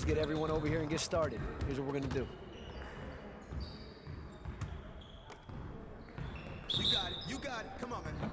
get everyone over here and get started. Here's what we're gonna do. You got it. You got it. Come on, man.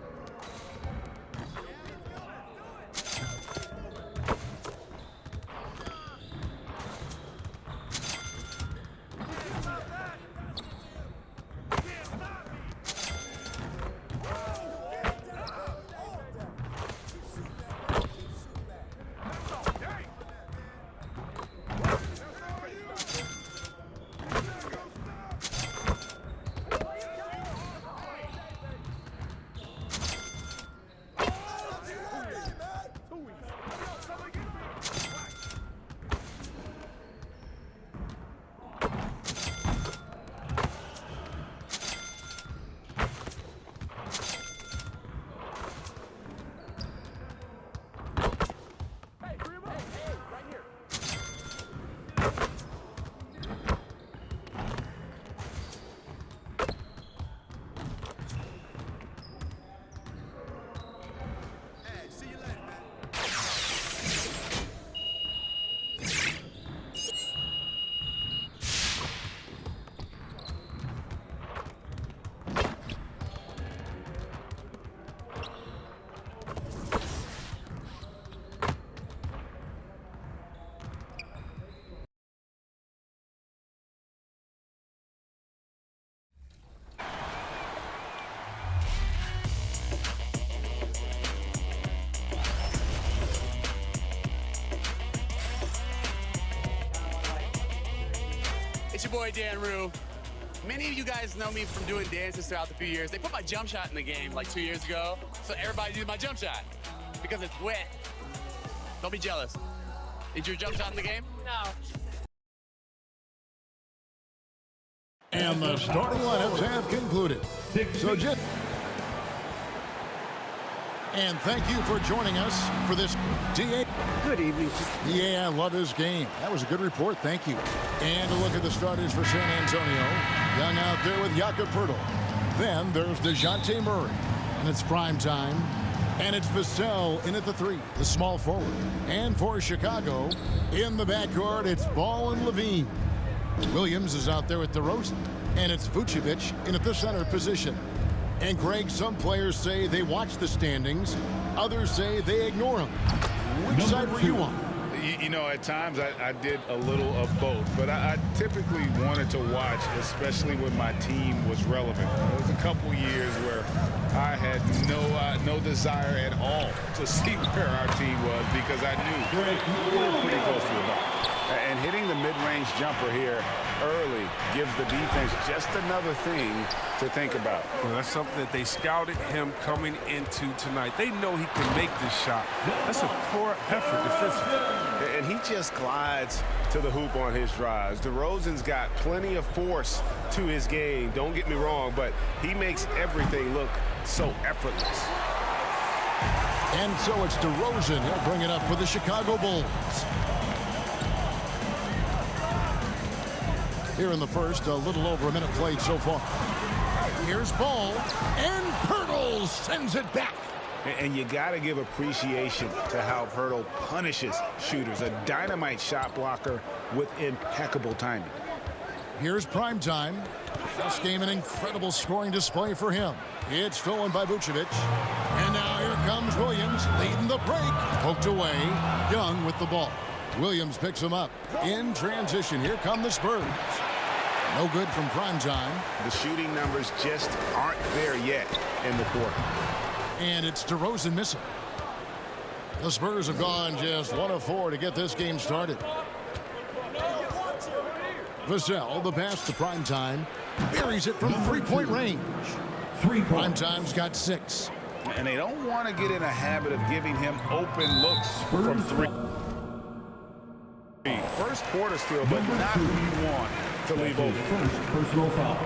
It's your boy, Dan Rue. Many of you guys know me from doing dances throughout the few years. They put my jump shot in the game like 2 years ago, so everybody uses my jump shot because it's wet. Don't be jealous. Is your jump shot in the game? No. And the starting lineups have concluded. So just... And thank you for joining us for this DA. Good evening. Yeah, I love this game. That was a good report. Thank you. And a look at the starters for San Antonio. Young out there with Jakob Poeltl. Then there's DeJounte Murray. And it's prime time. And it's Vassell in at the 3, the small forward. And for Chicago, in the backcourt, it's Ball and Levine. Williams is out there with DeRozan. And it's Vucevic in at the center position. And Greg, some players say they watch the standings. Others say they ignore them. Which side were you on? You know, at times I did a little of both, but I typically wanted to watch, especially when my team was relevant. There was a couple years where I had no desire at all to see where our team was because I knew we were pretty close to the ball. And hitting the mid-range jumper here early gives the defense just another thing to think about. Well, that's something that they scouted him coming into tonight. They know he can make this shot. That's a poor effort defensively. And he just glides to the hoop on his drives. DeRozan's got plenty of force to his game, don't get me wrong, but he makes everything look so effortless. And so it's DeRozan. He'll bring it up for the Chicago Bulls. Here in the first, a little over a minute played so far. Here's Ball, and Poeltl sends it back. And you got to give appreciation to how Poeltl punishes shooters. A dynamite shot blocker with impeccable timing. Here's prime time. This game, an incredible scoring display for him. It's stolen by Vucevic. And now here comes Williams leading the break. Poked away. Young with the ball. Williams picks him up. In transition, here come the Spurs. No good from prime time. The shooting numbers just aren't there yet in the quarter. And it's DeRozan missing. The Spurs have gone just 1 of 4 to get this game started. Vassell, the pass to Primetime, buries it from three-point range. Primetime's got 6. And they don't want to get in a habit of giving him open looks from 3. First quarter still, but not who you want to leave open. First personal foul.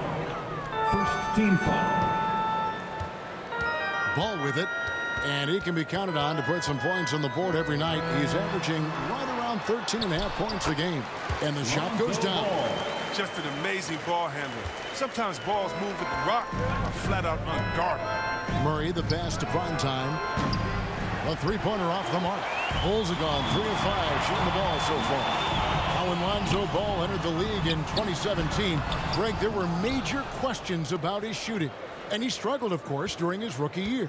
First team foul. Ball with it, and he can be counted on to put some points on the board every night. He's averaging right around 13.5 points a game. And the shot goes down. Just an amazing ball handler. Sometimes balls move with the rock or flat out unguarded. Murray, the pass to Primetime. A three-pointer off the mark. Bulls have gone 3 of 5 shooting the ball so far. when Lonzo Ball entered the league in 2017, Greg, there were major questions about his shooting. And he struggled, of course, during his rookie year.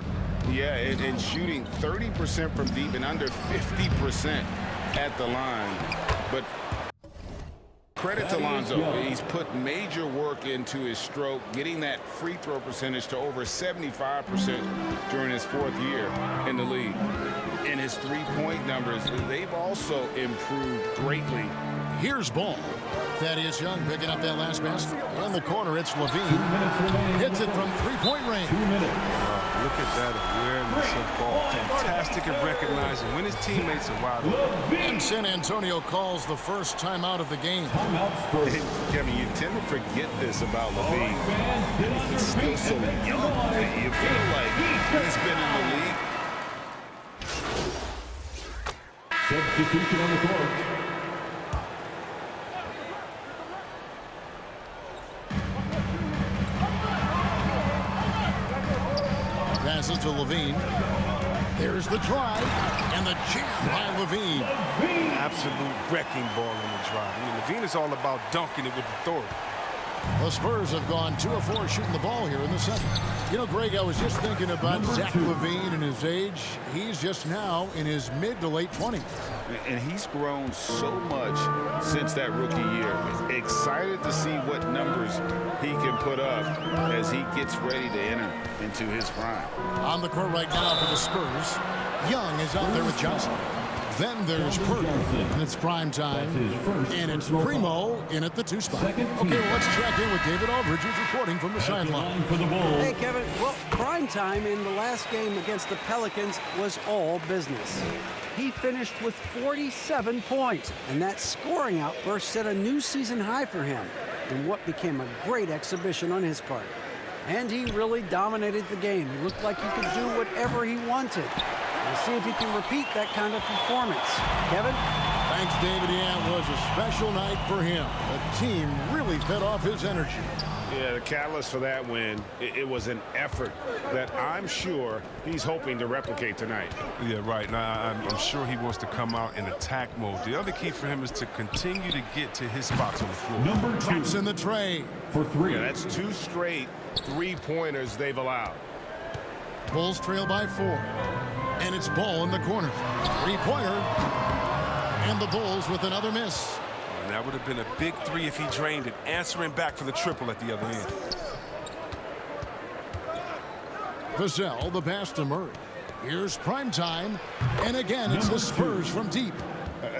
Yeah, and shooting 30% from deep and under 50% at the line. But credit to Lonzo. He's put major work into his stroke, getting that free throw percentage to over 75% during his 4th year in the league. And his three-point numbers, they've also improved greatly. Here's Ball. Thaddeus Young picking up that last basket. In the corner, it's Levine. Hits it from three-point range. 2 minutes. Look at that awareness of Ball. Fantastic at recognizing when his teammates are wide open. And San Antonio calls the first timeout of the game. Timeout Spurs. Kevin, you tend to forget this about Levine. He's still so young. You feel like he's been in the league. Substitution on the court. Passes to Levine. There's the drive and the jam by Levine. Absolute wrecking ball in the drive. I mean, Levine is all about dunking it with authority. The Spurs have gone 2 of 4 shooting the ball here in the second. You know, Greg, I was just thinking about Zach Levine and his age. He's just now in his mid to late 20s. And he's grown so much since that rookie year. Excited to see what numbers he can put up as he gets ready to enter into his prime. On the court right now for the Spurs, Young is out there with Johnson. Then there's Purtle, and it's prime time, and it's Primo in at the 2 spot. Okay, well, let's check in with David Aldridge, who's reporting from the sideline. For the Bulls. Hey, Kevin. Well, prime time in the last game against the Pelicans was all business. He finished with 47 points, and that scoring outburst set a new season high for him in what became a great exhibition on his part. And he really dominated the game. He looked like he could do whatever he wanted. We'll see if he can repeat that kind of performance. Kevin? Thanks, David. Yeah, it was a special night for him. The team really fed off his energy. Yeah, the catalyst for that win, it was an effort that I'm sure he's hoping to replicate tonight. Yeah, right. Now, I'm sure he wants to come out in attack mode. The other key for him is to continue to get to his spots on the floor. Number 2 Traps in the tray. for 3. Yeah, that's 2 straight three-pointers they've allowed. Bulls trail by 4. And it's Ball in the corner. 3-pointer. And the Bulls with another miss. And that would have been a big 3 if he drained it, answering back for the triple at the other end. Vassell, the pass to Murray. Here's prime time. And again, it's the Spurs from deep.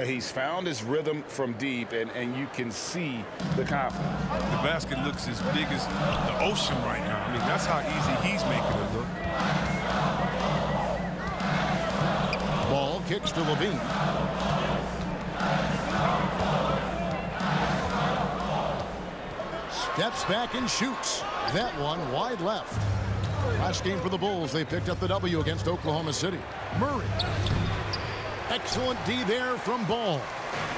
He's found his rhythm from deep, and you can see the confidence. The basket looks as big as the ocean right now. I mean, that's how easy he's making it look. Ball kicks to Levine. Steps back and shoots. That one wide left. Last game for the Bulls, they picked up the W against Oklahoma City. Murray. Excellent D there from Ball.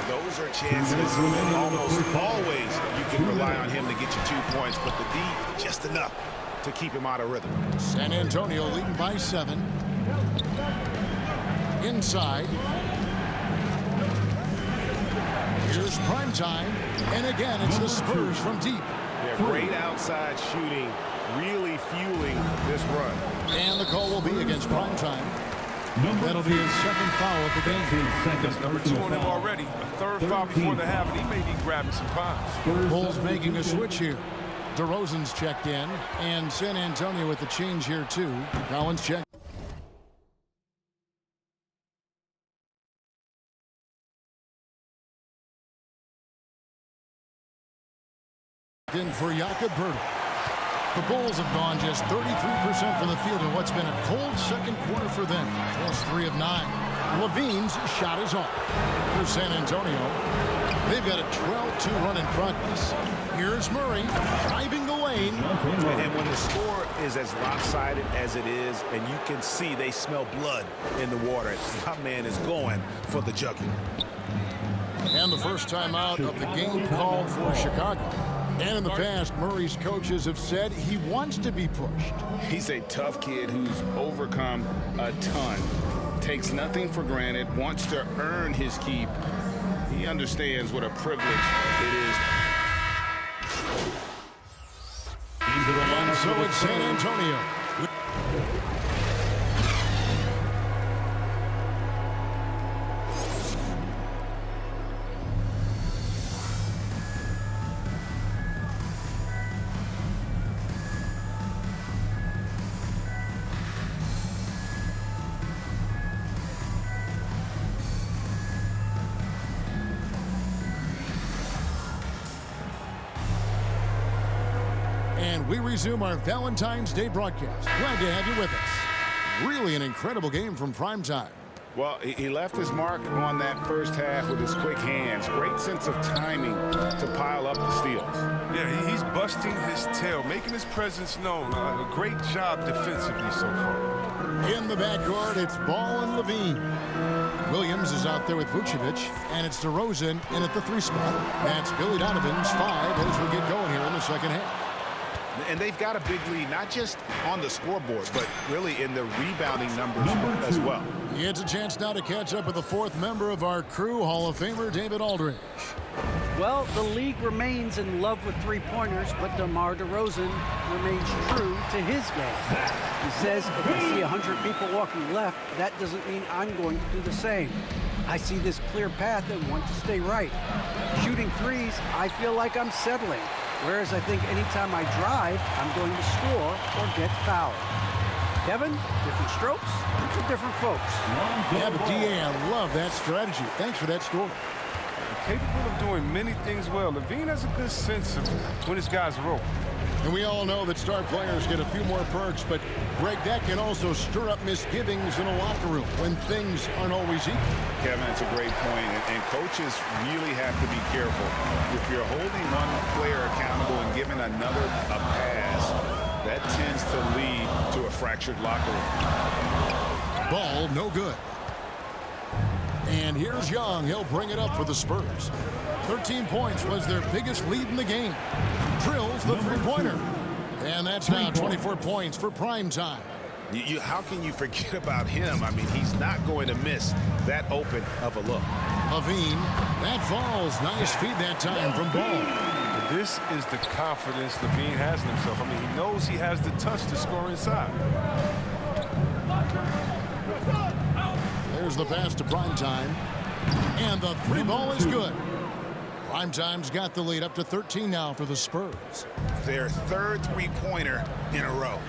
Those are chances. Almost always you can rely on him to get you 2 points, but the D, just enough to keep him out of rhythm. San Antonio leading by 7. Inside. Here's prime time. And again, it's the Spurs from deep. Yeah, great outside shooting, really fueling this run. And the call will be against prime time. That'll be his second foul of the game. That's number 2 on him already. A third foul before the half, and he may be grabbing some pies. Bulls making a switch here. DeRozan's checked in, and San Antonio with the change here too. Collins checked in for Jakob Poeltl. The Bulls have gone just 33% from the field in what's been a cold second quarter for them. Just 3 of 9. Levine's shot is off. For San Antonio, they've got a 12-2 run in progress. Here's Murray driving the lane. And when the score is as lopsided as it is, and you can see they smell blood in the water, my man is going for the jugular. And the first time out of the game called for Chicago. And in the past, Murray's coaches have said he wants to be pushed. He's a tough kid who's overcome a ton, takes nothing for granted, wants to earn his keep, He understands what a privilege it is. Into the line. So it's San Antonio. And we resume our Valentine's Day broadcast. Glad to have you with us. Really an incredible game from primetime. Well, he left his mark on that first half with his quick hands. Great sense of timing to pile up the steals. Yeah, he's busting his tail, making his presence known. A great job defensively so far. In the backcourt, it's Ball and Levine. Williams is out there with Vucevic, and it's DeRozan in at the 3 spot. That's Billy Donovan's 5 as we get going here in the second half. And they've got a big lead, not just on the scoreboard, but really in the rebounding numbers as well. It's a chance now to catch up with the 4th member of our crew, Hall of Famer David Aldridge. Well, the league remains in love with three-pointers, but DeMar DeRozan remains true to his game. He says, if I see 100 people walking left, that doesn't mean I'm going to do the same. I see this clear path and want to stay right. Shooting threes, I feel like I'm settling. Whereas I think anytime I drive, I'm going to score or get fouled. Kevin, different strokes for different folks. Yeah, but DA, I love that strategy. Thanks for that story. Capable of doing many things well. Levine has a good sense of when his guys are open. And we all know that star players get a few more perks, but Greg, that can also stir up misgivings in a locker room when things aren't always equal. Kevin, that's a great point, and coaches really have to be careful. If you're holding one player accountable and giving another a pass, that tends to lead to a fractured locker room. Ball, no good. And here's Young. He'll bring it up for the Spurs. 13 points was their biggest lead in the game. Drills the three-pointer. And that's now 24 points for prime time. How can you forget about him? I mean, he's not going to miss that open of a look. Levine, that falls. Nice feed that time from Ball. This is the confidence Levine has in himself. I mean, he knows he has the touch to score inside. There's the pass to Primetime. And the 3-ball is good. Primetime's got the lead up to 13 now for the Spurs. Their 3rd 3-pointer in a row.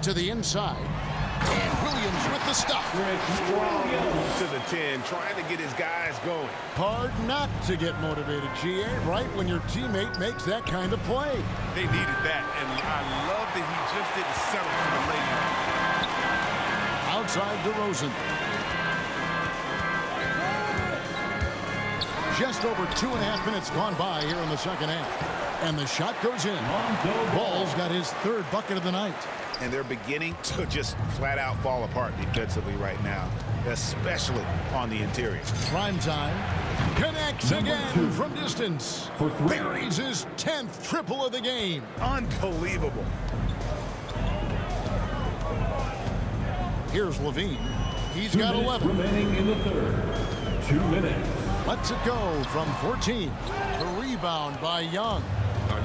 To the inside. And Williams with the stuff. To the 10, trying to get his guys going. Hard not to get motivated, GA, right when your teammate makes that kind of play. They needed that, and I love that he just didn't settle for the lady. Outside DeRozan. Just over 2.5 minutes gone by here in the second half. And the shot goes in. Ball's got his 3rd bucket of the night. And they're beginning to just flat out fall apart defensively right now, especially on the interior. Primetime connects again from distance. Buries his 10th triple of the game. Unbelievable. Here's Levine. He's got 11. Remaining in the 3rd. 2 minutes. Lets it go from 14. The rebound by Young.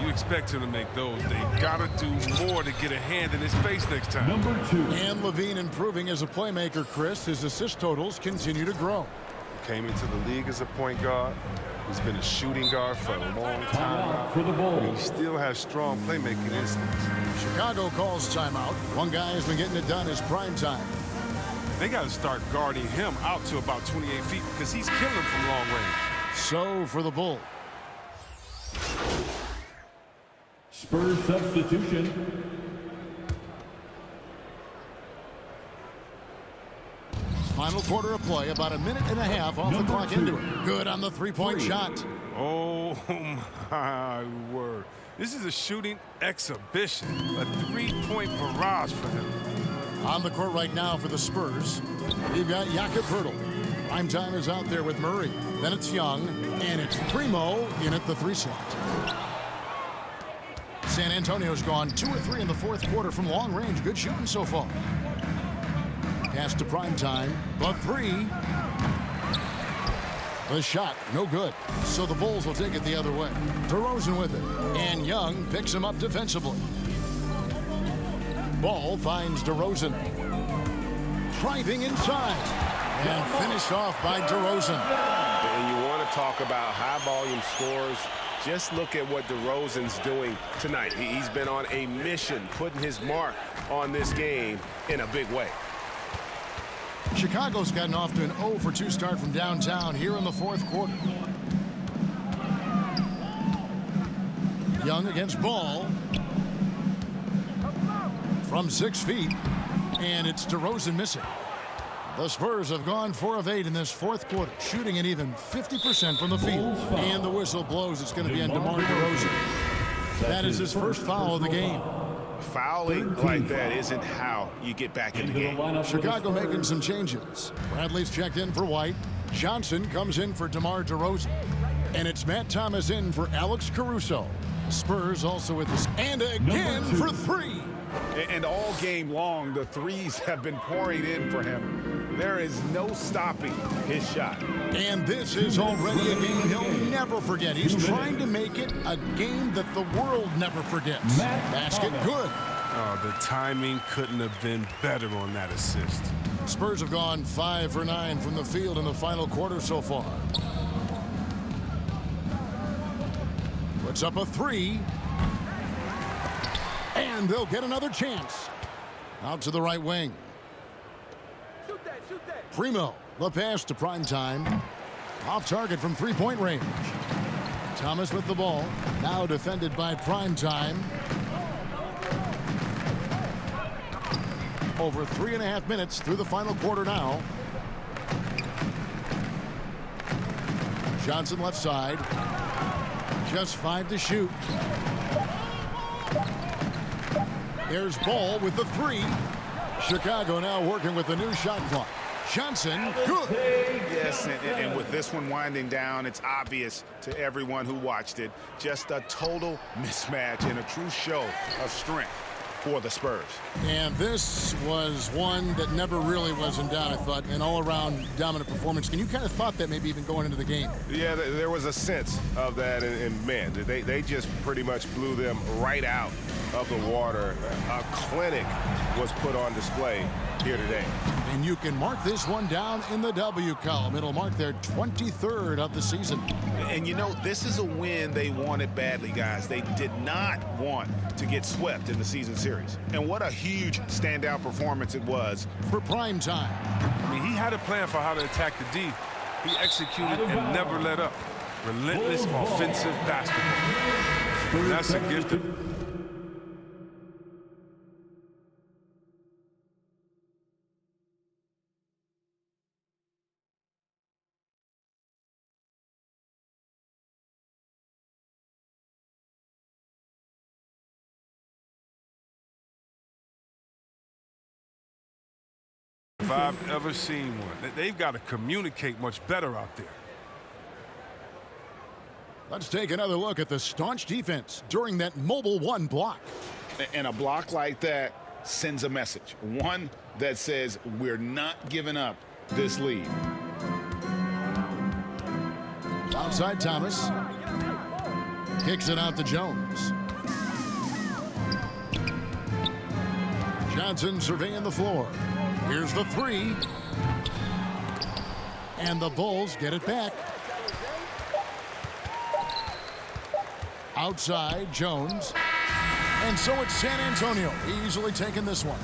You expect him to make those. They got to do more to get a hand in his face next time. Number 2. And Levine improving as a playmaker, Chris. His assist totals continue to grow. Came into the league as a point guard. He's been a shooting guard for a long time now. For the Bulls. He still has strong playmaking instincts. Chicago calls timeout. One guy has been getting it done is Primetime. They got to start guarding him out to about 28 feet because he's killing them from long range. So for the Bulls. Spurs substitution. Final quarter of play, about 1.5 minutes off the clock into it. Good on the 3-point shot. Oh, my word. This is a shooting exhibition. A 3-point barrage for him. On the court right now for the Spurs, you've got Jakob Poeltl. Primetime is out there with Murray. Then it's Young, and it's Primo in at the 3 slot. San Antonio's gone 2 or 3 in the 4th quarter from long range. Good shooting so far. Pass to Primetime. The 3. The shot, no good. So the Bulls will take it the other way. DeRozan with it. And Young picks him up defensively. Ball finds DeRozan. Driving inside. And finished off by DeRozan. And you want to talk about high-volume scores. Just look at what DeRozan's doing tonight. He's been on a mission, putting his mark on this game in a big way. Chicago's gotten off to an 0-for-2 start from downtown here in the fourth quarter. Young against Ball. From 6 feet. And it's DeRozan missing. The Spurs have gone 4 of 8 in this fourth quarter, shooting at even 50% from the field. And the whistle blows. It's going to be on DeMar DeRozan. That is his first foul of the game. Fouling like that isn't how you get back in the game. Chicago making some changes. Bradley's checked in for White. Johnson comes in for DeMar DeRozan. And it's Matt Thomas in for Alex Caruso. The Spurs also with this. And again for 3. And all game long, the threes have been pouring in for him. There is no stopping his shot. And this is already a game he'll never forget. He's trying to make it a game that the world never forgets. Basket good. Oh, the timing couldn't have been better on that assist. Spurs have gone 5 for 9 from the field in the final quarter so far. Puts up a 3. And they'll get another chance. Out to the right wing. Primo, the pass to Primetime. Off target from 3-point range. Thomas with the ball. Now defended by Primetime. Over 3.5 minutes through the final quarter now. Johnson left side. Just 5 to shoot. There's Ball with the 3. Chicago now working with the new shot clock. Johnson, good. Yes, and with this one winding down, it's obvious to everyone who watched it. Just a total mismatch and a true show of strength for the Spurs. And this was one that never really was in doubt, I thought, an all-around dominant performance. And you kind of thought that maybe even going into the game. Yeah, there was a sense of that, and man, they just pretty much blew them right out of the water. A clinic was put on display here today. And you can mark this one down in the W column. It'll mark their 23rd of the season. And you know, this is a win they wanted badly, guys. They did not want to get swept in the season series. And what a huge standout performance it was for Primetime. I mean, he had a plan for how to attack the D. He executed and never let up. Relentless offensive basketball. That's a gift. If I've ever seen one. They've got to communicate much better out there. Let's take another look at the staunch defense during that Mobile One block. And a block like that sends a message. One that says we're not giving up this lead. Outside Thomas. Kicks it out to Jones. Johnson surveying the floor. Here's the 3. And the Bulls get it back. Outside, Jones. And so it's San Antonio easily taking this one.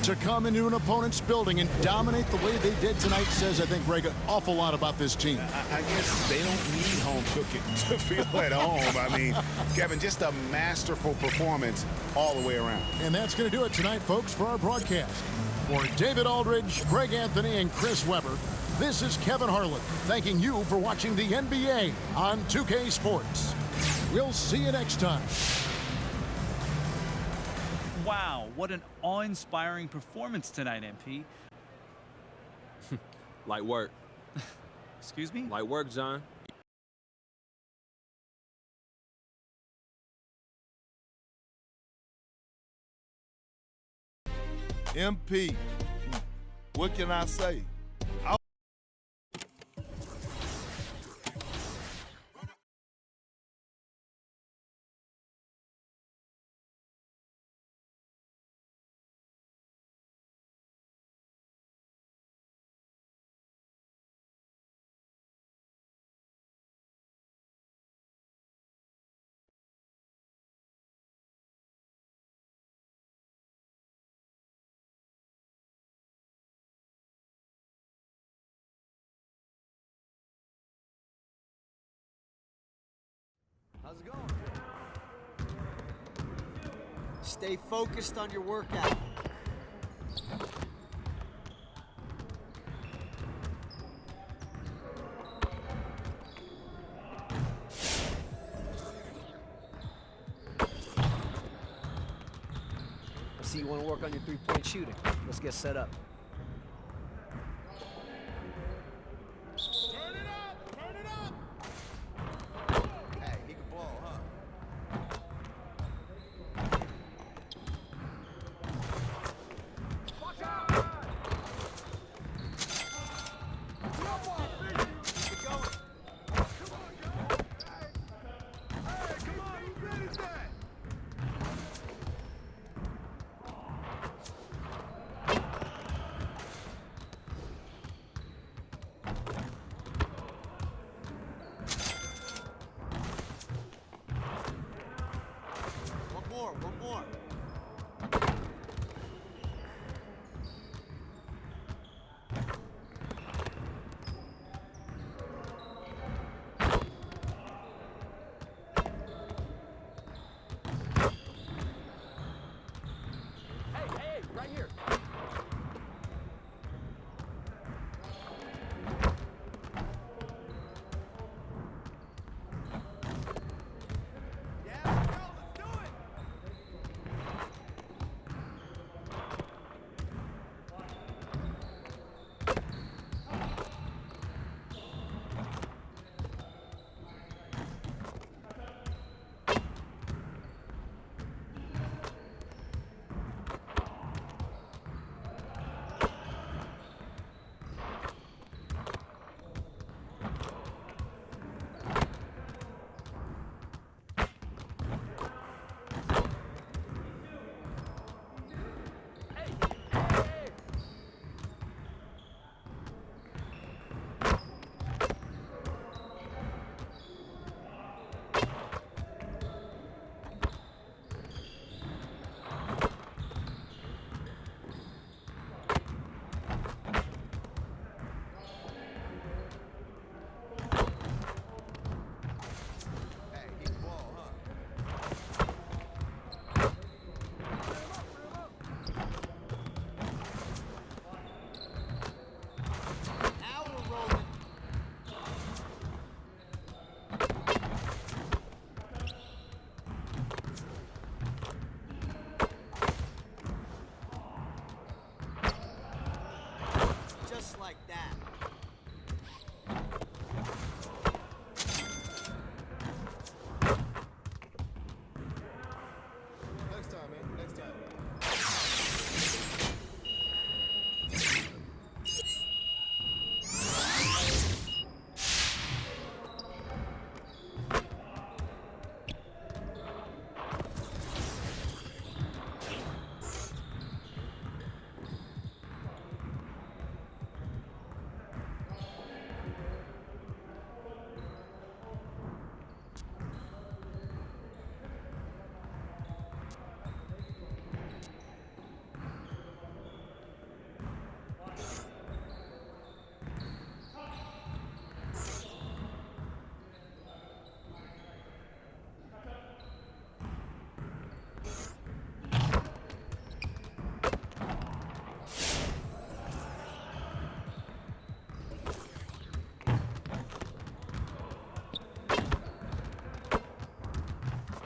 To come into an opponent's building and dominate the way they did tonight says, I think, Greg, an awful lot about this team. I guess they don't need home cooking to feel at home. I mean, Kevin, just a masterful performance all the way around. And that's going to do it tonight, folks, for our broadcast. For David Aldridge, Greg Anthony, and Chris Webber, this is Kevin Harlan thanking you for watching the NBA on 2K Sports. We'll see you next time. Wow, what an awe-inspiring performance tonight, MP. Light work. Excuse me? Light work, John. MP, what can I say? How's it going? Stay focused on your workout. I see you want to work on your three-point shooting. Let's get set up. Turn it up! Turn it up! Hey, he can ball, huh? Watch out! Keep it going. Come on, go! Hey, come on, who finished that? One more. Hey, right here. Yeah, let's go, let's do it. Just like that. Next time, man. Next time.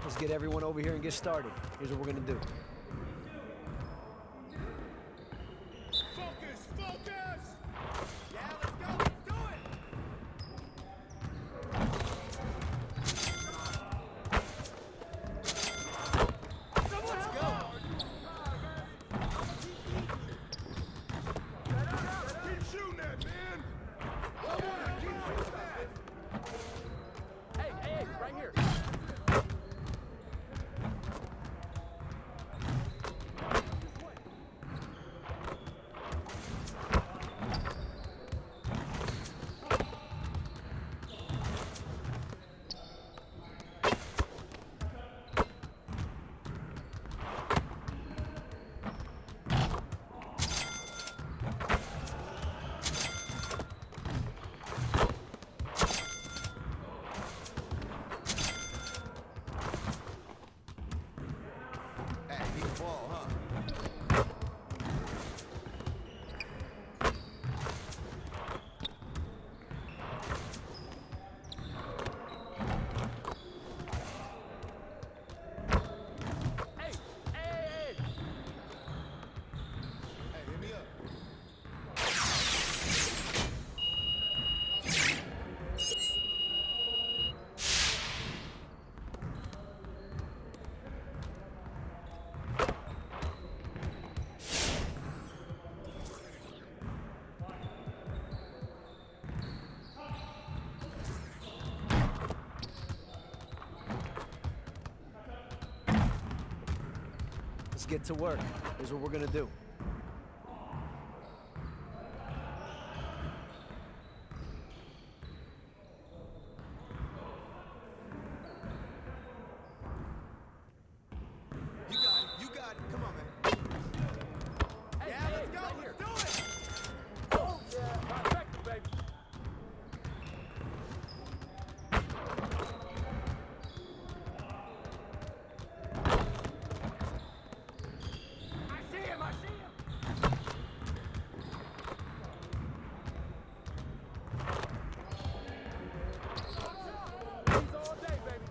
Let's get everyone over here and get started. Here's what we're gonna do. Focus! Focus! Yeah, let's go! Let's do it! Let's go. Keep shooting that, man! Come on, keep shooting that! Hey, right here! Let's get to work. Here's what we're going to do. You got it. Come on, man. Yeah, let's go. Let's do it. Oh, yeah. Perfect, baby. I see him. He's all day, baby.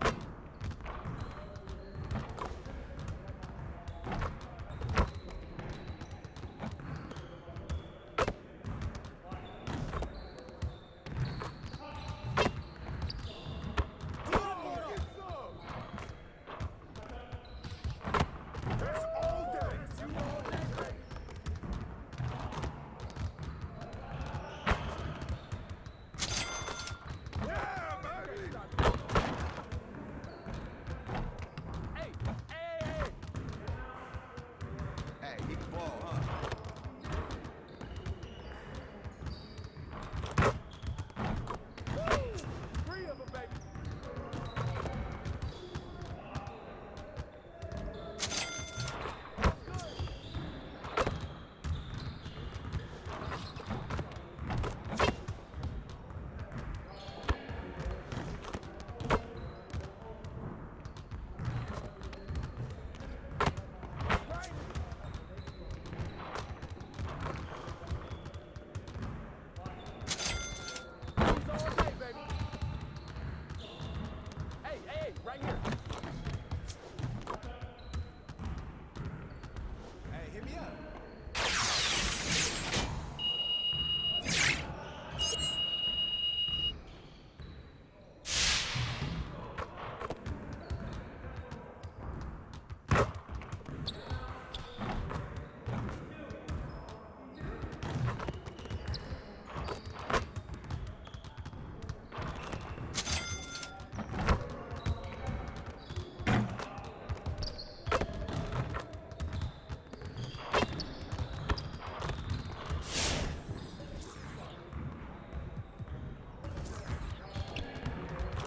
Hey, he can ball, huh? Three of them, baby. He's all day, baby. Hey, right here. Hey, hit me up.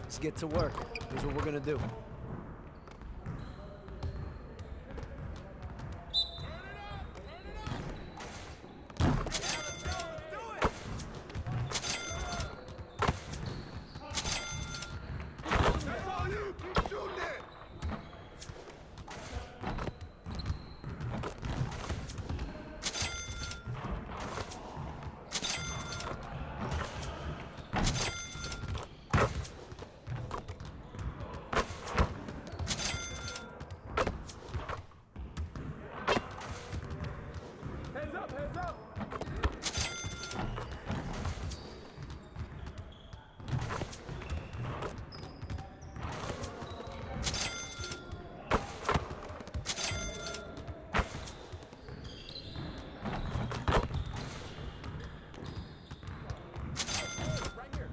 Let's get to work. Here's what we're going to do. That's all you. Keep shooting it. Heads up, heads up. Right here.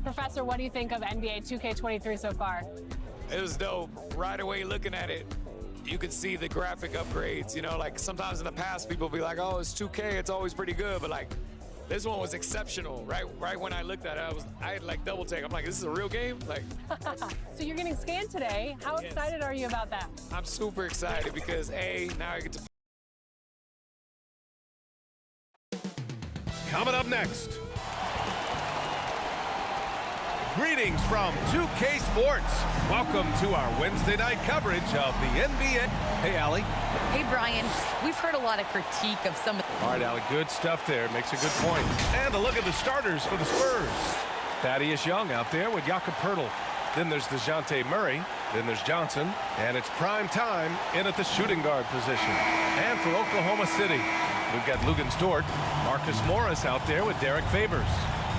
Professor, what do you think of NBA 2K23 so far? It was dope. Right away looking at it, you could see the graphic upgrades. You know, like sometimes in the past people be like, oh, it's 2K, it's always pretty good, but like this one was exceptional. Right when I looked at it, I had like double take. I'm like, this is a real game? Like. So you're getting scanned today. How excited are you about that? I'm super excited because now I get to. Coming up next. Greetings from 2K Sports. Welcome to our Wednesday night coverage of the NBA. Hey, Allie. Hey, Brian. We've heard a lot of critique of some of All right, Allie, good stuff there. Makes a good point. And a look at the starters for the Spurs. Thaddeus Young out there with Jakob Poeltl. Then there's DeJounte Murray. Then there's Johnson. And it's prime time in at the shooting guard position. And for Oklahoma City, we've got Luguentz Dort, Marcus Morris out there with Derek Favors.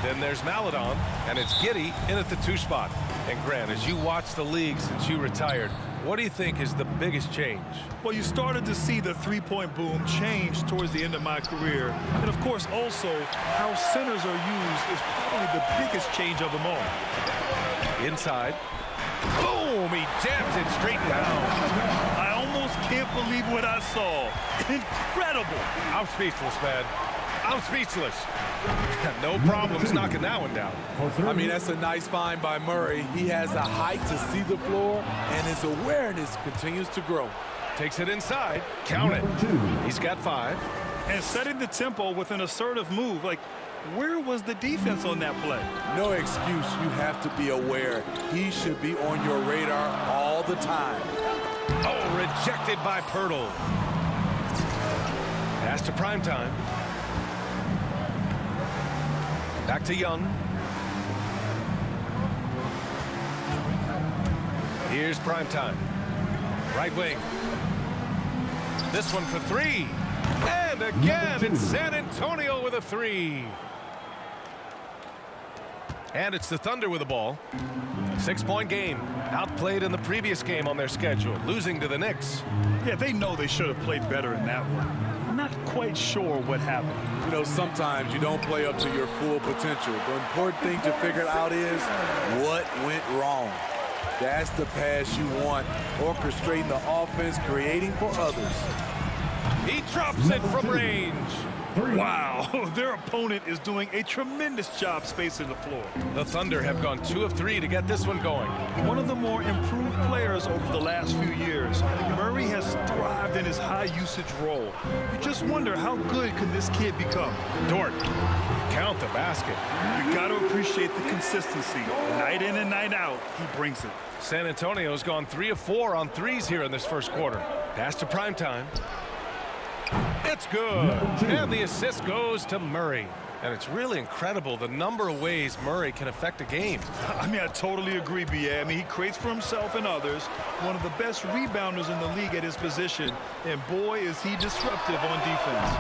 Then there's Maledon, and it's Giddey in at the 2 spot. And Grant, as you watch the league since you retired, what do you think is the biggest change? Well, you started to see the three-point boom change towards the end of my career. And, of course, also how centers are used is probably the biggest change of them all. Inside. Boom! He jams it straight down. I almost can't believe what I saw. Incredible. I'm speechless, man. I'm speechless. No problems knocking that one down. I mean, that's a nice find by Murray. He has the height to see the floor, and his awareness continues to grow. Takes it inside. Count it. He's got 5. And setting the tempo with an assertive move. Like, where was the defense on that play? No excuse. You have to be aware. He should be on your radar all the time. Oh, rejected by Poeltl. Pass to primetime. Back to Young. Here's primetime. Right wing. This one for 3. And again, it's San Antonio with a 3. And it's the Thunder with the ball. 6-point game. Outplayed in the previous game on their schedule, losing to the Knicks. Yeah, they know they should have played better in that one. I'm not quite sure what happened. You know, sometimes you don't play up to your full potential. The important thing to figure out is what went wrong. That's the pass you want. Orchestrating the offense, creating for others. He drops it from range. Wow, their opponent is doing a tremendous job spacing the floor. The Thunder have gone 2 of 3 to get this one going. One of the more improved players over the last few years. Murray has thrived in his high-usage role. You just wonder, how good can this kid become? Dort, count the basket. You got to appreciate the consistency. Night in and night out, he brings it. San Antonio's gone 3 of 4 on threes here in this first quarter. Pass to primetime. It's good. And the assist goes to Murray. And it's really incredible the number of ways Murray can affect a game. I mean, I totally agree, B.A. I mean, he creates for himself and others. One of the best rebounders in the league at his position. And boy, is he disruptive on defense.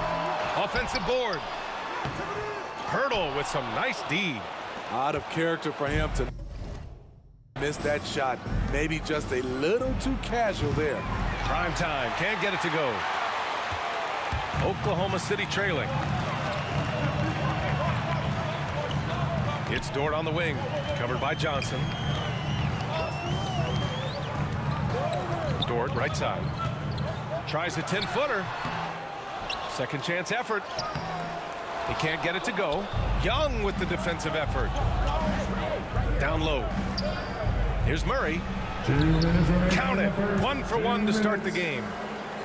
Offensive board. Poeltl with some nice D. Out of character for him to miss that shot. Maybe just a little too casual there. Prime time. Can't get it to go. Oklahoma City trailing. It's Dort on the wing, covered by Johnson. Dort, right side. Tries a 10-footer. Second chance effort. He can't get it to go. Young with the defensive effort. Down low. Here's Murray. Count it. 1 for 1 to start the game.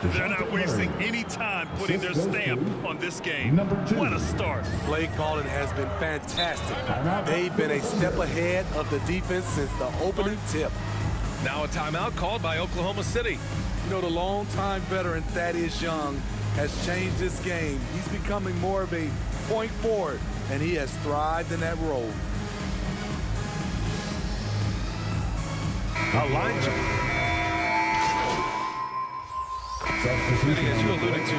They're not wasting any time putting their stamp on this game. What a start. Play calling has been fantastic. They've been a step ahead of the defense since the opening tip. Now a timeout called by Oklahoma City. You know, the longtime veteran Thaddeus Young has changed this game. He's becoming more of a point forward, and he has thrived in that role. Elijah. As you alluded to,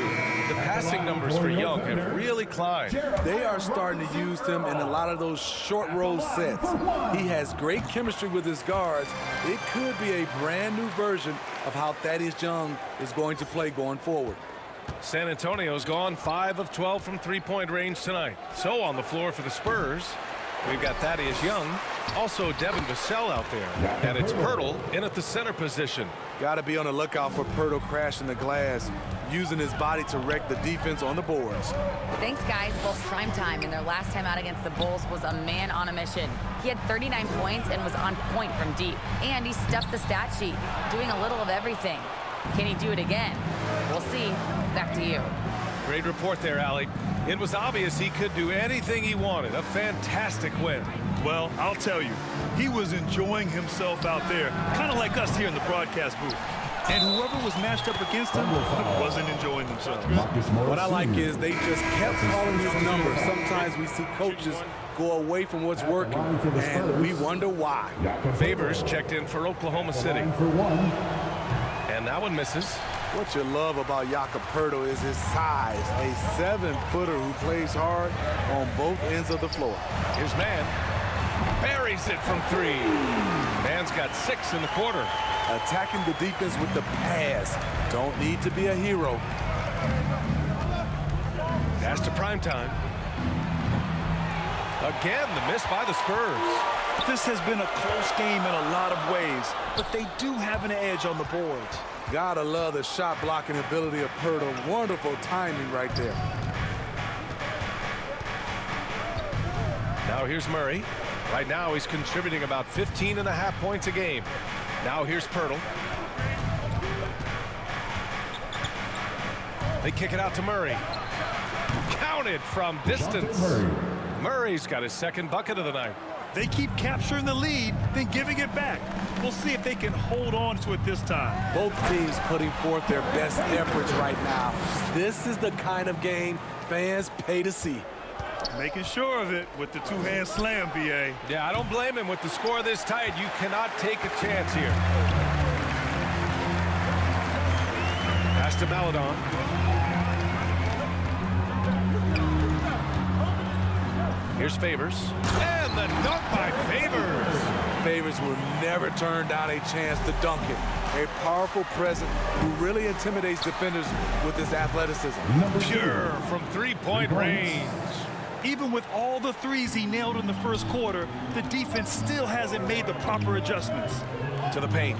the passing numbers for Young have really climbed. They are starting to use him in a lot of those short roll sets. He has great chemistry with his guards. It could be a brand new version of how Thaddeus Young is going to play going forward. San Antonio's gone 5 of 12 from three-point range tonight. So on the floor for the Spurs, we've got Thaddeus Young, also Devin Vassell out there, and it's Poeltl in at the center position. Got to be on the lookout for Poeltl crashing the glass, using his body to wreck the defense on the boards. Thanks, guys. Well, Primetime in their last time out against the Bulls was a man on a mission. He had 39 points and was on point from deep. And he stuffed the stat sheet, doing a little of everything. Can he do it again? We'll see. Back to you. Great report there, Allie. It was obvious he could do anything he wanted. A fantastic win. Well, I'll tell you, he was enjoying himself out there, kind of like us here in the broadcast booth. And whoever was matched up against him wasn't enjoying themselves. What I like is they just kept calling his number. Sometimes we see coaches go away from what's working, and we wonder why. Favors checked in for Oklahoma City. And that one misses. What you love about Jakob Poeltl is his size, a 7-footer who plays hard on both ends of the floor. Here's Mann. Buries it from 3. Mann's got 6 in the quarter. Attacking the defense with the pass. Don't need to be a hero. Pass to Primetime. Again, the miss by the Spurs. This has been a close game in a lot of ways, but they do have an edge on the boards. Gotta love the shot blocking ability of Poeltl. Wonderful timing right there. Now here's Murray. Right now he's contributing about 15.5 points a game. Now here's Poeltl. They kick it out to Murray. Counted from distance. Murray's got his second bucket of the night. They keep capturing the lead, then giving it back. We'll see if they can hold on to it this time. Both teams putting forth their best efforts right now. This is the kind of game fans pay to see. Making sure of it with the two-hand slam, B.A. Yeah, I don't blame him. With the score this tight, you cannot take a chance here. Pass to Maledon. Here's Favors. And the dunk by Favors. Favors will never turn down a chance to dunk it. A powerful presence who really intimidates defenders with his athleticism. Pure from three-point range. Even with all the threes he nailed in the first quarter, the defense still hasn't made the proper adjustments. To the paint.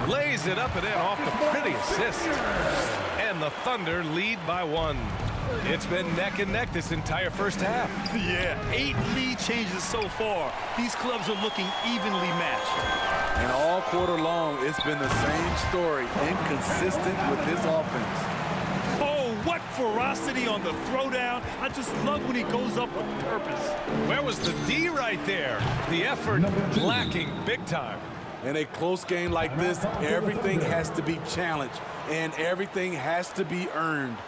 Lays it up and in off the pretty assist. And the Thunder lead by 1. It's been neck and neck this entire first half. Yeah, 8 lead changes so far. These clubs are looking evenly matched. And all quarter long, it's been the same story, inconsistent with his offense. Oh, what ferocity on the throwdown. I just love when he goes up with purpose. Where was the D right there? The effort lacking big time. In a close game like this, everything has to be challenged, and everything has to be earned.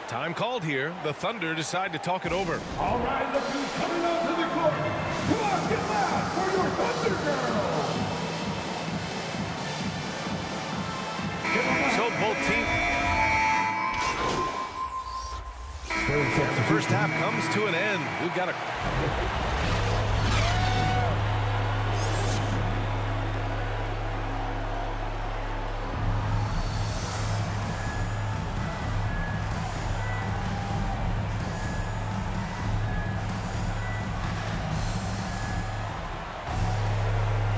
Time called here. The Thunder decide to talk it over. All right, look who's coming out to the court. Come on, get loud for your Thunder girls. So both teams. And the first half comes to an end. We've got a...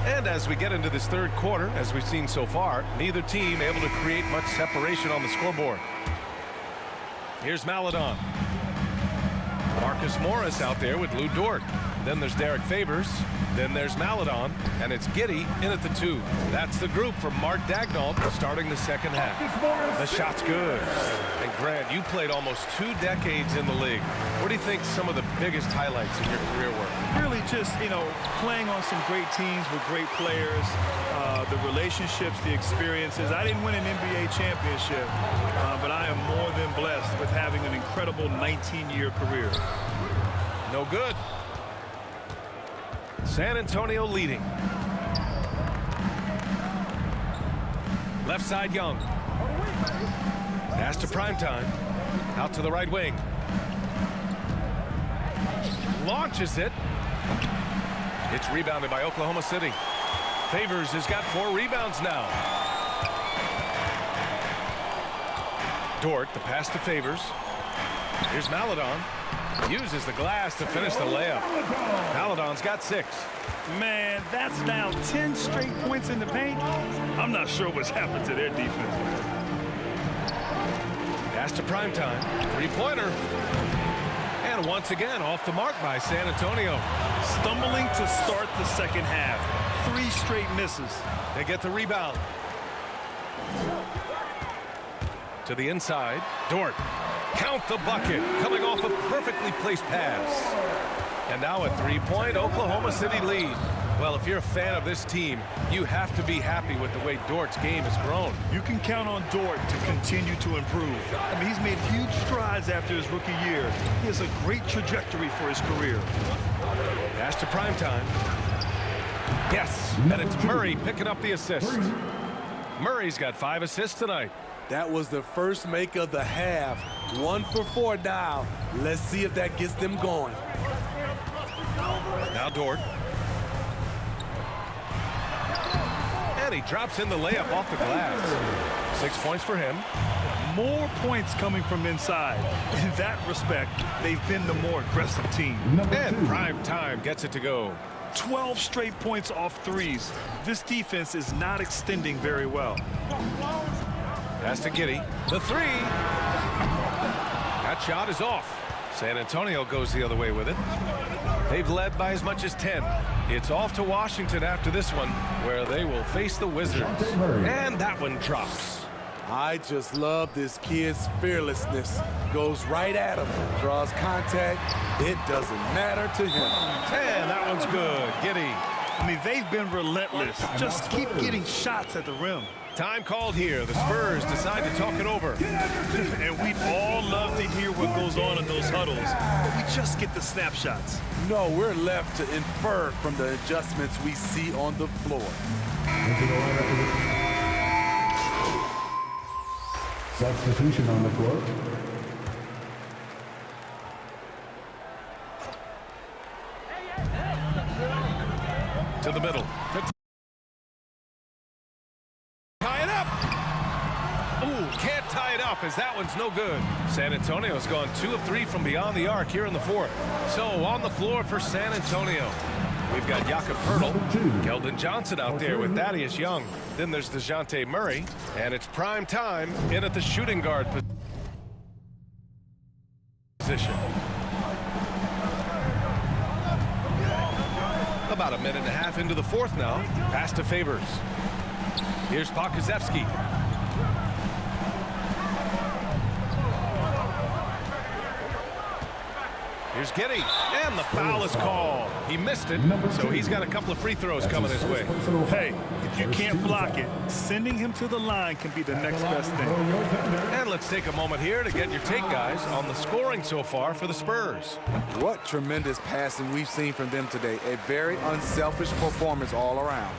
And as we get into this third quarter, as we've seen so far, neither team able to create much separation on the scoreboard. Here's Maledon. Marcus Morris out there with Lou Dort. Then there's Derek Favors. Then there's Maledon. And it's Giddey in at the 2. That's the group from Mark Daigneault starting the second half. The shot's good. And Grant, you played almost 2 decades in the league. What do you think some of the biggest highlights in your career were? Really just, playing on some great teams with great players, the relationships, the experiences. I didn't win an NBA championship, but I am more than blessed with having an incredible 19-year career. No good. San Antonio leading. Left side Young. Pass to Primetime. Out to the right wing. Launches it. It's rebounded by Oklahoma City. Favors has got 4 rebounds now. Dort, the pass to Favors. Here's Maledon. Uses the glass to finish the layup. Maledon's got 6. Man, that's now 10 straight points in the paint. I'm not sure what's happened to their defense. Pass to Primetime. 3-pointer. And once again, off the mark by San Antonio. Stumbling to start the second half. 3 straight misses. They get the rebound. To the inside. Dort. Count the bucket. Coming off a perfectly placed pass. And now a 3-point Oklahoma City lead. Well, if you're a fan of this team, you have to be happy with the way Dort's game has grown. You can count on Dort to continue to improve. I mean, he's made huge strides after his rookie year. He has a great trajectory for his career. Pass to Primetime. Yes, and it's Murray picking up the assist. Murray's got 5 assists tonight. That was the first make of the half. 1 for 4 now. Let's see if that gets them going. Now Dort. And he drops in the layup off the glass. 6 points for him. More points coming from inside. In that respect, they've been the more aggressive team. And Primetime gets it to go. 12 straight points off threes. This defense is not extending very well. Pass to Giddey. The 3. That shot is off. San Antonio goes the other way with it. They've led by as much as 10. It's off to Washington after this one, where they will face the Wizards. And that one drops. I just love this kid's fearlessness. Goes right at him. Draws contact. It doesn't matter to him. And that one's good. Giddey. I mean, they've been relentless. Just keep getting shots at the rim. Time called here. The Spurs decide to talk it over. And we'd all love to hear what goes on in those huddles, but we just get the snapshots. No, we're left to infer from the adjustments we see on the floor. Substitution on the court. To the middle. Tie it up. Ooh, can't tie it up as that one's no good. San Antonio's gone 2 of 3 from beyond the arc here in the 4th. So on the floor for San Antonio, we've got Jakob Poeltl, Keldon Johnson out there with Thaddeus Young. Then there's DeJounte Murray, and it's prime time in at the shooting guard position. About a minute and a half into the 4th now. Pass to Favors. Here's Pokusevski. Here's Giddey, and the foul is called. He missed it, so he's got a couple of free throws coming his way. Hey, if you can't block it, sending him to the line can be the next best thing. And let's take a moment here to get your take, guys, on the scoring so far for the Spurs. What tremendous passing we've seen from them today. A very unselfish performance all around.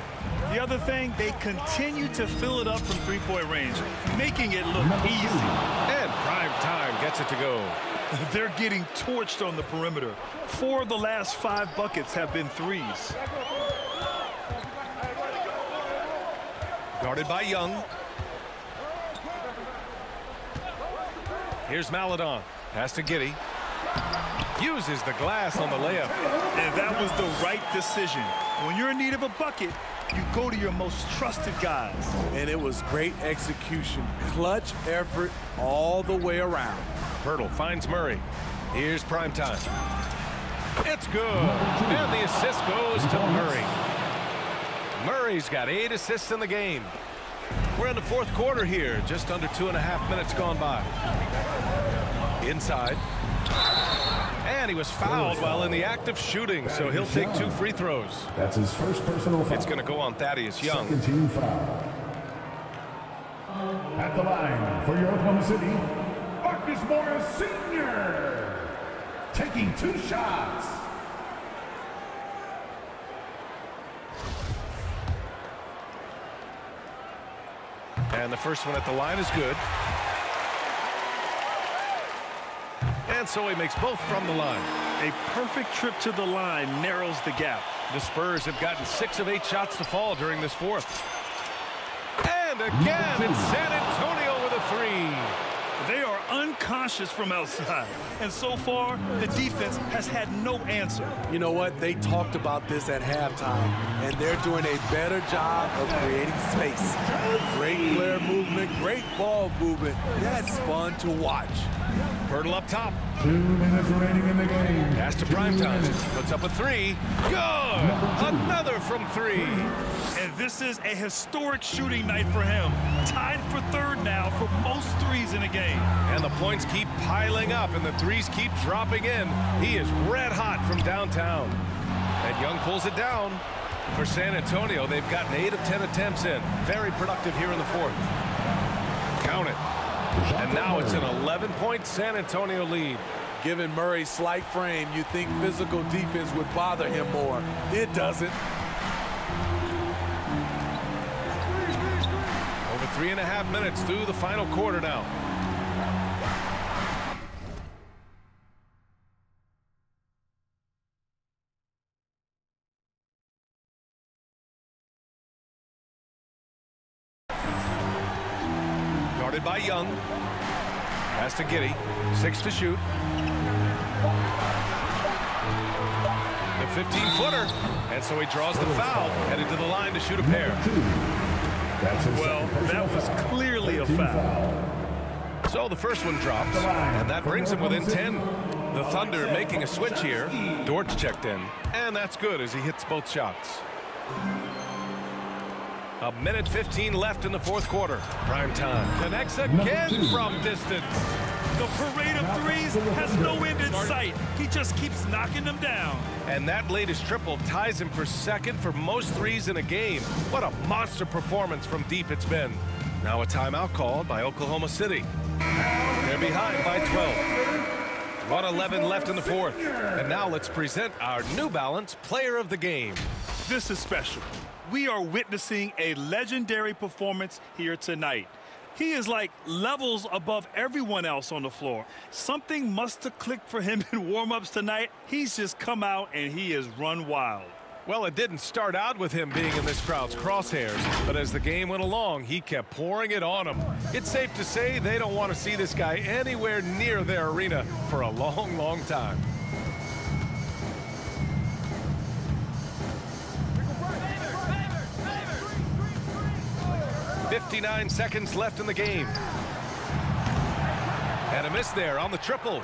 The other thing, they continue to fill it up from three-point range, making it look easy. And Primetime gets it to go. They're getting torched on the perimeter. 4 of the last 5 buckets have been threes. Guarded by Young. Here's Maledon. Pass to Giddey. Uses the glass on the layup. And that was the right decision. When you're in need of a bucket, you go to your most trusted guys. And it was great execution. Clutch effort all the way around. Poeltl finds Murray. Here's Primetime. It's good. And the assist goes to Murray. Murray's got 8 assists in the game. We're in the 4th quarter here. Just under 2.5 minutes gone by. Inside. And he was fouled while in the act of shooting, so he'll take 2 free throws. That's his first personal foul. It's going to go on Thaddeus Young. Second team foul. At the line for your Oklahoma City, Marcus Morris Sr. taking 2 shots. And the first one at the line is good. And so he makes both from the line. A perfect trip to the line narrows the gap. The Spurs have gotten 6 of 8 shots to fall during this 4th. And again, it's San Antonio with a 3. They conscious from outside. And so far, the defense has had no answer. You know what? They talked about this at halftime, and they're doing a better job of creating space. Great player movement, great ball movement. That's fun to watch. Pirtle up top. 2 minutes remaining in the game. Pass to Primetime. Puts up a three. Good! Another from three. And this is a historic shooting night for him. Tied for third now for most threes in a game. And the points keep piling up, and the threes keep dropping in. He is red hot from downtown. And Young pulls it down. For San Antonio, they've gotten 8 of 10 attempts in. Very productive here in the fourth. Count it. And now it's an 11-point San Antonio lead. Given Murray's slight frame, you think physical defense would bother him more. It doesn't. Over 3.5 minutes through the final quarter now. Guarded by Young. Pass to Giddey. 6 to shoot. The 15-footer. And so he draws the foul. Headed to the line to shoot a pair. Well, that was clearly a foul. So the first one drops. And that brings him within 10. The Thunder making a switch here. Dortch checked in. And that's good as he hits both shots. 1:15 left in the fourth quarter. Primetime connects again from distance. The parade of threes has no end in sight. He just keeps knocking them down. And that latest triple ties him for second for most threes in a game. What a monster performance from deep it's been. Now a timeout called by Oklahoma City. They're behind by 12. 1:11 left in the fourth. And now let's present our New Balance Player of the Game. This is special. We are witnessing a legendary performance here tonight. He is like levels above everyone else on the floor. Something must have clicked for him in warm-ups tonight. He's just come out and he has run wild. Well, it didn't start out with him being in this crowd's crosshairs, but as the game went along, he kept pouring it on them. It's safe to say they don't want to see this guy anywhere near their arena for a long, long time. 59 seconds left in the game. And a miss there on the triple.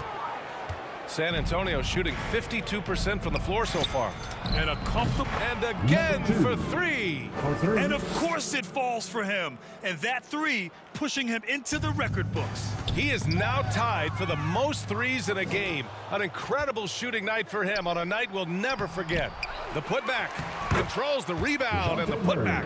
San Antonio shooting 52% from the floor so far. And a comfortable. And again for three. And of course it falls for him. And that three pushing him into the record books. He is now tied for the most threes in a game. An incredible shooting night for him on a night we'll never forget. The putback controls the rebound and the putback.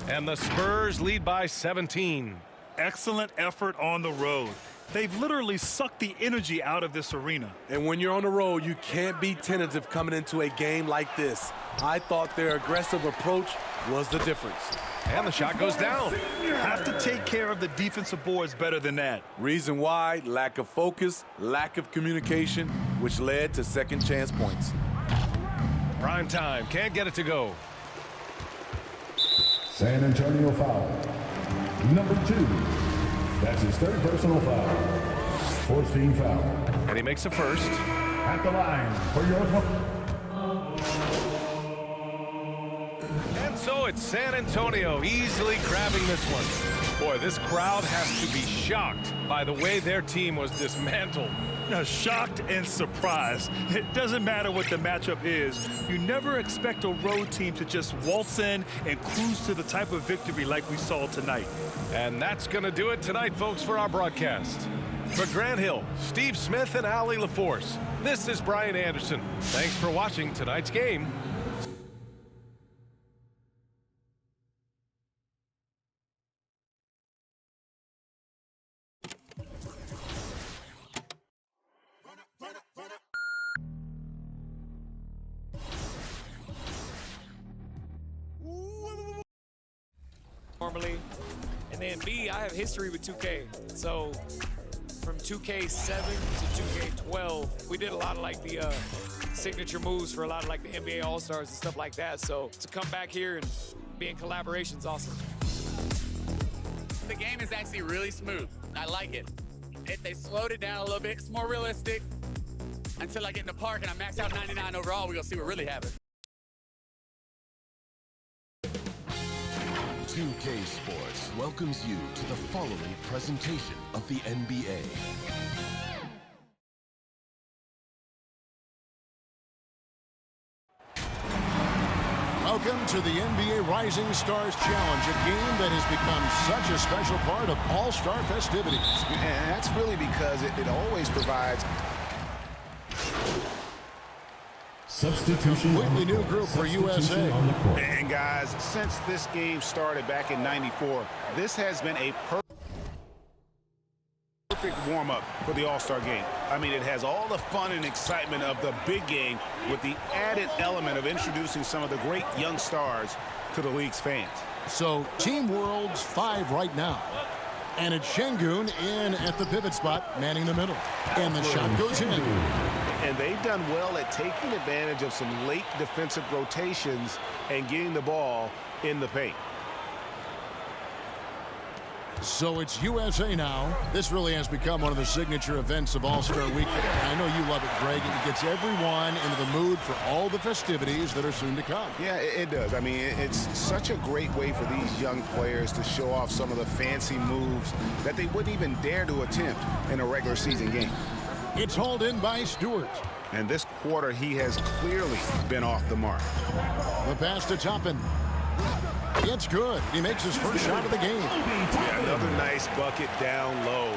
And the Spurs lead by 17. Excellent effort on the road. They've literally sucked the energy out of this arena. And when you're on the road, you can't be tentative coming into a game like this. I thought their aggressive approach was the difference. And the shot goes down. Have to take care of the defensive boards better than that. Reason why? Lack of focus, lack of communication, which led to second chance points. Prime time, can't get it to go. San Antonio foul. Number 2. That's his third personal foul. Fourth team foul. And he makes a first. At the line for your... And so it's San Antonio easily grabbing this one. Boy, this crowd has to be shocked by the way their team was dismantled. Shocked and surprised. It doesn't matter what the matchup is. You never expect a road team to just waltz in and cruise to the type of victory like we saw tonight. And that's going to do it tonight, folks, for our broadcast. For Grant Hill, Steve Smith, and Allie LaForce, this is Brian Anderson. Thanks for watching tonight's game. Normally, and then B, I have history with 2K. So from 2K7 to 2K12, we did a lot of like the signature moves for a lot of like the NBA All-Stars and stuff like that. So to come back here and be in collaboration is awesome. The game is actually really smooth. I like it. if they slowed it down a little bit, it's more realistic. Until I get in the park and I max out 99 overall, we're going to see what really happens. 2K Sports welcomes you to the following presentation of the NBA. Welcome to the NBA Rising Stars Challenge, a game that has become such a special part of All-Star festivities. And that's really because it always provides substitution. Completely new group for USA. And guys, since this game started back in '94, this has been a perfect warm-up for the All-Star game. I mean, it has all the fun and excitement of the big game with the added element of introducing some of the great young stars to the league's fans. So Team World's 5 right now. And it's Şengün in at the pivot spot, manning the middle. And the shot goes in. And they've done well at taking advantage of some late defensive rotations and getting the ball in the paint. So it's USA now. This really has become one of the signature events of All-Star Weekend. I know you love it, Greg. It gets everyone into the mood for all the festivities that are soon to come. Yeah, it does. I mean, it's such a great way for these young players to show off some of the fancy moves that they wouldn't even dare to attempt in a regular season game. It's hauled in by Stewart. And this quarter, he has clearly been off the mark. The pass to Toppin. It's good. He makes his first shot of the game. Yeah, another nice bucket down low.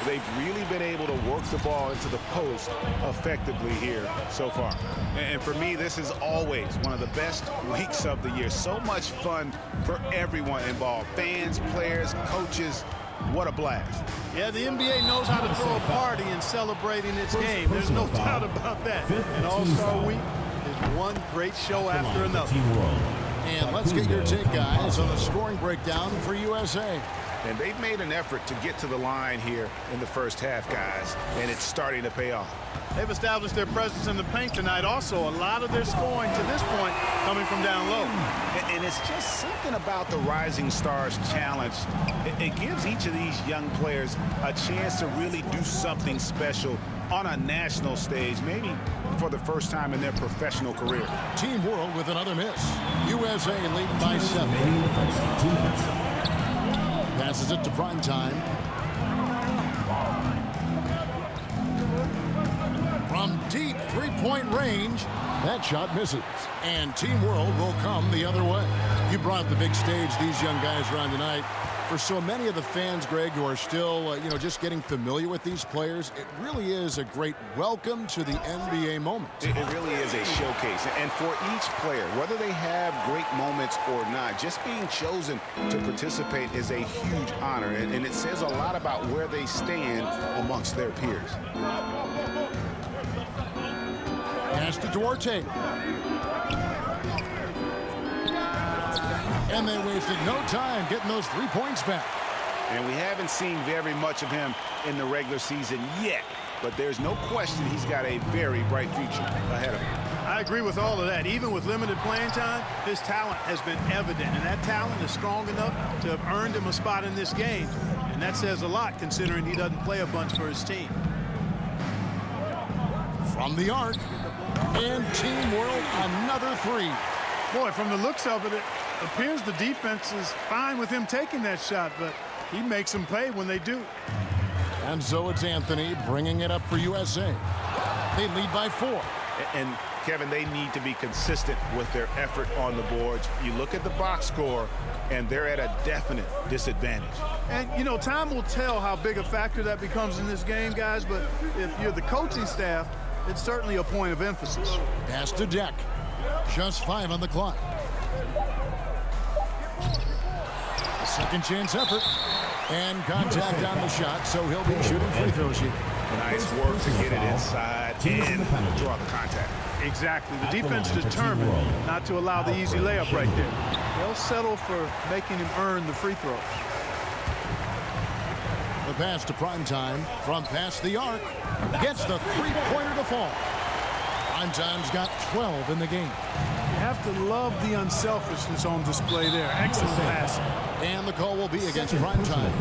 They've really been able to work the ball into the post effectively here so far. And for me, this is always one of the best weeks of the year. So much fun for everyone involved. Fans, players, coaches. What a blast. Yeah, the NBA knows how to throw a party in celebrating its game. There's no doubt about that. And All-Star Week is one great show after another. And let's get your take, guys, on the scoring breakdown for USA. And they've made an effort to get to the line here in the first half, guys, and it's starting to pay off. They've established their presence in the paint tonight. Also, a lot of their scoring to this point coming from down low. And it's just something about the Rising Stars Challenge. It gives each of these young players a chance to really do something special on a national stage, maybe for the first time in their professional career. Team World with another miss. USA leading by 7. Passes it to Primetime. From deep three-point range, that shot misses. And Team World will come the other way. You brought the big stage these young guys are on tonight. For so many of the fans, Greg, who are still, just getting familiar with these players, it really is a great welcome to the NBA moment. It really is a showcase. And for each player, whether they have great moments or not, just being chosen to participate is a huge honor. And it says a lot about where they stand amongst their peers. Pass to Duarte. And they wasted no time getting those 3 points back. And we haven't seen very much of him in the regular season yet. But there's no question he's got a very bright future ahead of him. I agree with all of that. Even with limited playing time, his talent has been evident. And that talent is strong enough to have earned him a spot in this game. And that says a lot considering he doesn't play a bunch for his team. From the arc. And Team World, another 3. Boy, from the looks of it, it appears the defense is fine with him taking that shot, but he makes them pay when they do. And so it's Anthony bringing it up for USA. They lead by 4. And Kevin, they need to be consistent with their effort on the boards. You look at the box score, and they're at a definite disadvantage. And, time will tell how big a factor that becomes in this game, guys, but if you're the coaching staff, it's certainly a point of emphasis. Pass to Deck. Just 5 on the clock. A second chance effort. And contact on the shot, so he'll be shooting free throws here. Nice work to get it inside and draw the contact. Exactly. The defense determined not to allow the easy layup right there. They'll settle for making him earn the free throw. The pass to Primetime from past the arc. Gets the three-pointer to fall. Primetime's got 12 in the game. You have to love the unselfishness on display there. Excellent pass. And the call will be against Primetime.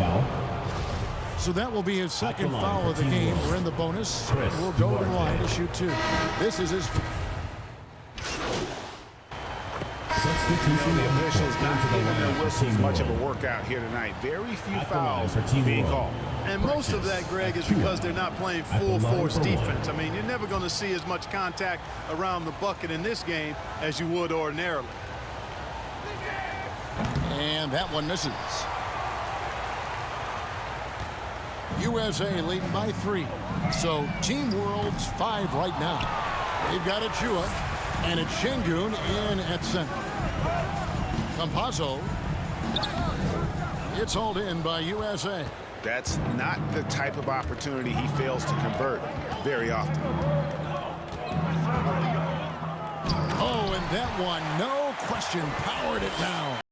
So that will be his second foul of the game. We're in the bonus. We'll go to the line to shoot 2. This is his. The officials not giving their whistles much of a workout here tonight. Very few fouls being called. And most of that, Greg, is because they're not playing full force defense. I mean, you're never going to see as much contact around the bucket in this game as you would ordinarily. And that one misses. USA leading by 3. So Team World's 5 right now. They've got Achua and it's Şengün in at center. Campazzo. It's hauled in by USA. That's not the type of opportunity he fails to convert very often. Oh, and that one, no question, powered it down.